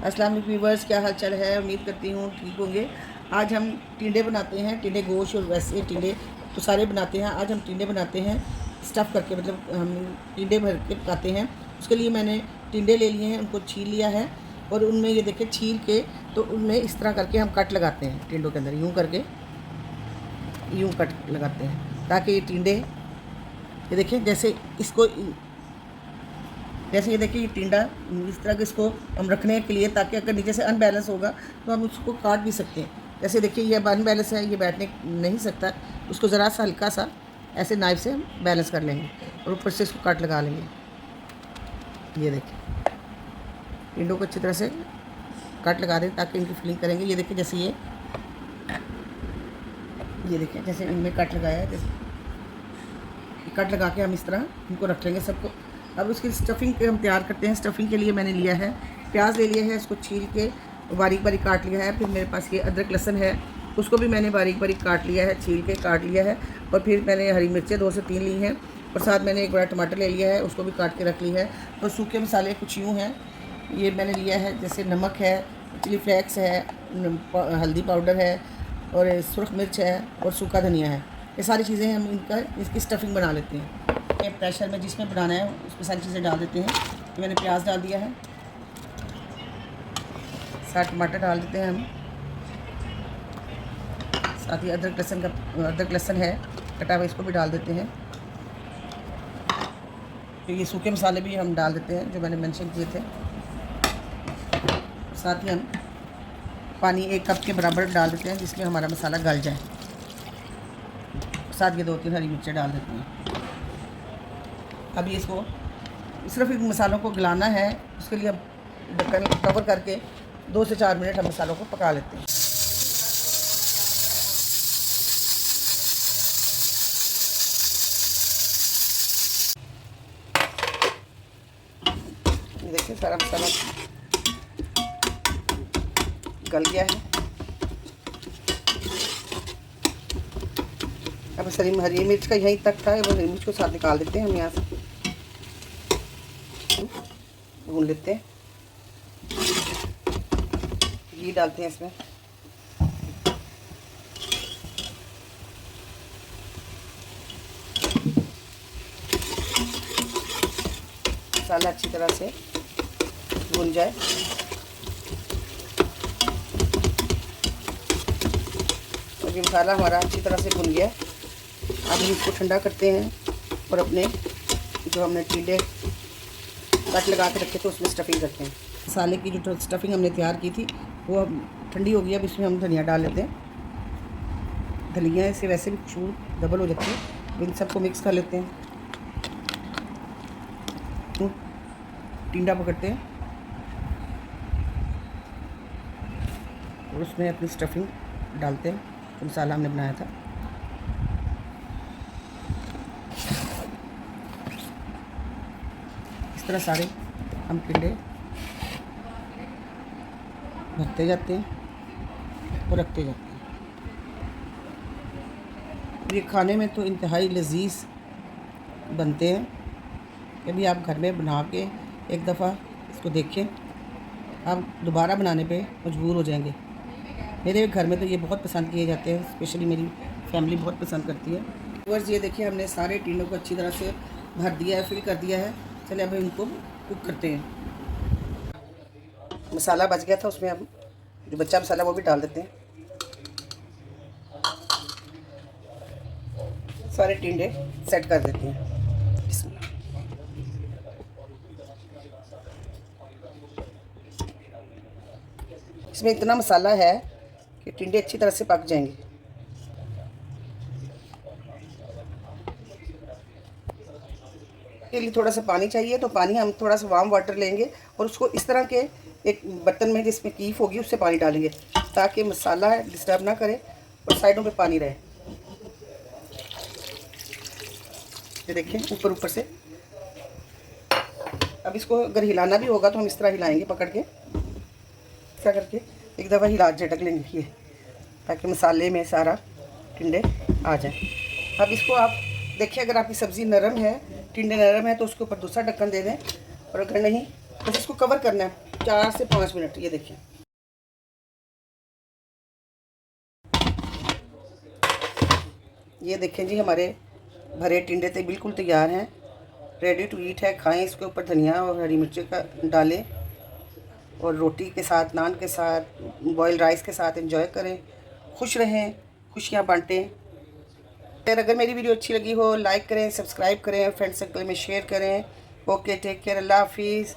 अस्सलाम वालेकुम व्यूअर्स, क्या हाल चाल है। उम्मीद करती हूँ ठीक होंगे। आज हम टिंडे बनाते हैं। टिंडे गोश्त और वैसे टिंडे तो सारे बनाते हैं। आज हम टिंडे बनाते हैं स्टफ़ करके, मतलब हम टिंडे भर के पकाते हैं। उसके लिए मैंने टिंडे ले लिए हैं, उनको छील लिया है और उनमें ये देखिए छील के तो उनमें इस तरह करके हम कट लगाते हैं। टिंडों के अंदर यूँ करके यूँ कट लगाते हैं ताकि ये टिंडे, ये देखिए जैसे इसको, जैसे ये देखिए ये टिंडा इस तरह के इसको हम रखने के लिए, ताकि अगर नीचे से अनबैलेंस होगा तो हम उसको काट भी सकते हैं। जैसे देखिए ये अनबैलेंस है, ये बैठने नहीं सकता, उसको ज़रा सा हल्का सा ऐसे नाइफ से हम बैलेंस कर लेंगे और ऊपर से इसको काट लगा लेंगे। ये देखिए टिंडों को अच्छी तरह से काट लगा दें ताकि इनकी फिलिंग करेंगे। ये देखिए जैसे ये देखिए जैसे इनमें कट लगाया है, जैसे कट लगा के हम इस तरह इनको रख लेंगे सबको। अब उसकी स्टफ़िंग के हम तैयार करते हैं। स्टफ़िंग के लिए मैंने लिया है प्याज ले लिया है, इसको छील के बारीक बारीक काट लिया है। फिर मेरे पास ये अदरक लहसुन है, उसको भी मैंने बारीक बारीक काट लिया है, छील के काट लिया है। और फिर मैंने हरी मिर्चें 2 से 3 ली हैं और साथ मैंने एक बड़ा टमाटर ले लिया है, उसको भी काट के रख ली है। और सूखे मसाले कुछ यूँ हैं, ये मैंने लिया है जैसे नमक है, चिली फ्लेक्स है, हल्दी पाउडर है और सुरख मिर्च है और सूखा धनिया है। ये सारी चीज़ें हम इसकी स्टफ़िंग बना लेते हैं। प्रेशर में जिसमें बनाना है उसमें सारी चीज़ें डाल देते हैं। तो मैंने प्याज डाल दिया है, साथ टमाटर डाल देते हैं हम, साथ ही अदरक लहसुन है कटा हुआ, इसको भी डाल देते हैं। तो ये सूखे मसाले भी हम डाल देते हैं जो मैंने मेंशन किए थे। साथ ही हम पानी 1 कप के बराबर डाल देते हैं जिसमें हमारा मसाला गल जाए। साथ ये 2-3 हरी मिर्चें डाल देते हैं। अब ये इसको सिर्फ इन मसालों को गलाना है, उसके लिए अब ढक्कन कवर करके 2 से 4 मिनट हम मसालों को पका लेते हैं। ये देखिए सारा मसाला गल गया है। अब हरी मिर्च का यहीं तक था, हरी मिर्च को साथ निकाल देते हैं हम यहाँ से, भून लेते हैं। घी डालते हैं इसमें, मसाला अच्छी तरह से भून जाए। और ये मसाला हमारा अच्छी तरह से भुन गया। अब हम इसको ठंडा करते हैं और अपने जो हमने टिंडे कट लगा के रखे थे उसमें स्टफ़िंग करते हैं। मसाले की जो स्टफ़िंग हमने तैयार की थी वो अब ठंडी हो गई। अब इसमें हम धनिया डाल लेते हैं। धनिया से वैसे भी खुशबू डबल हो जाती है। इन सबको मिक्स कर लेते हैं। टिंडा पकड़ते हैं और उसमें अपनी स्टफ़िंग डालते हैं जो मसाला हमने बनाया था। इस तरह सारे हम टिंडे भरते जाते हैं और रखते जाते हैं। ये खाने में तो इंतहाई लजीज बनते हैं। कभी आप घर में बना के एक दफ़ा इसको देखें, आप दोबारा बनाने पे मजबूर हो जाएंगे। मेरे घर में तो ये बहुत पसंद किए जाते हैं, स्पेशली मेरी फैमिली बहुत पसंद करती है। व्यूअर्स ये देखिए हमने सारे टिंडों को अच्छी तरह से भर दिया है, फिल कर दिया है। चलिए अब इनको कुक करते हैं। मसाला बच गया था, उसमें हम जो बचा मसाला वो भी डाल देते हैं। सारे टिंडे सेट कर देते हैं। इसमें इतना मसाला है कि टिंडे अच्छी तरह से पक जाएंगे। के लिए थोड़ा सा पानी चाहिए, तो पानी हम थोड़ा सा वार्म वाटर लेंगे और उसको इस तरह के एक बर्तन में जिसमें कीफ होगी उससे पानी डालेंगे ताकि मसाला डिस्टर्ब ना करे और साइडों पे पानी रहे। ये देखिए ऊपर ऊपर से। अब इसको अगर हिलाना भी होगा तो हम इस तरह हिलाएंगे, पकड़ के ऐसा करके एक दफ़ा हिला झटक लेंगे ये, ताकि मसाले में सारा टिंडे आ जाए। अब इसको आप देखिए, अगर आपकी सब्ज़ी नरम है, टिंडे नरम है, तो उसके ऊपर दूसरा ढक्कन दे दें, और अगर नहीं बस इसको कवर करना है 4 से 5 मिनट। ये देखिए ये देखें जी, हमारे भरे टिंडे तो बिल्कुल तैयार हैं, रेडी टू ईट है। खाएं, इसके ऊपर धनिया और हरी मिर्ची का डालें और रोटी के साथ, नान के साथ, बॉयल राइस के साथ एंजॉय करें। खुश रहें, खुशियाँ बांटें। अगर मेरी वीडियो अच्छी लगी हो लाइक करें, सब्सक्राइब करें, फ्रेंड सर्कल में शेयर करें। ओके, टेक केयर, अल्लाह हाफिज़।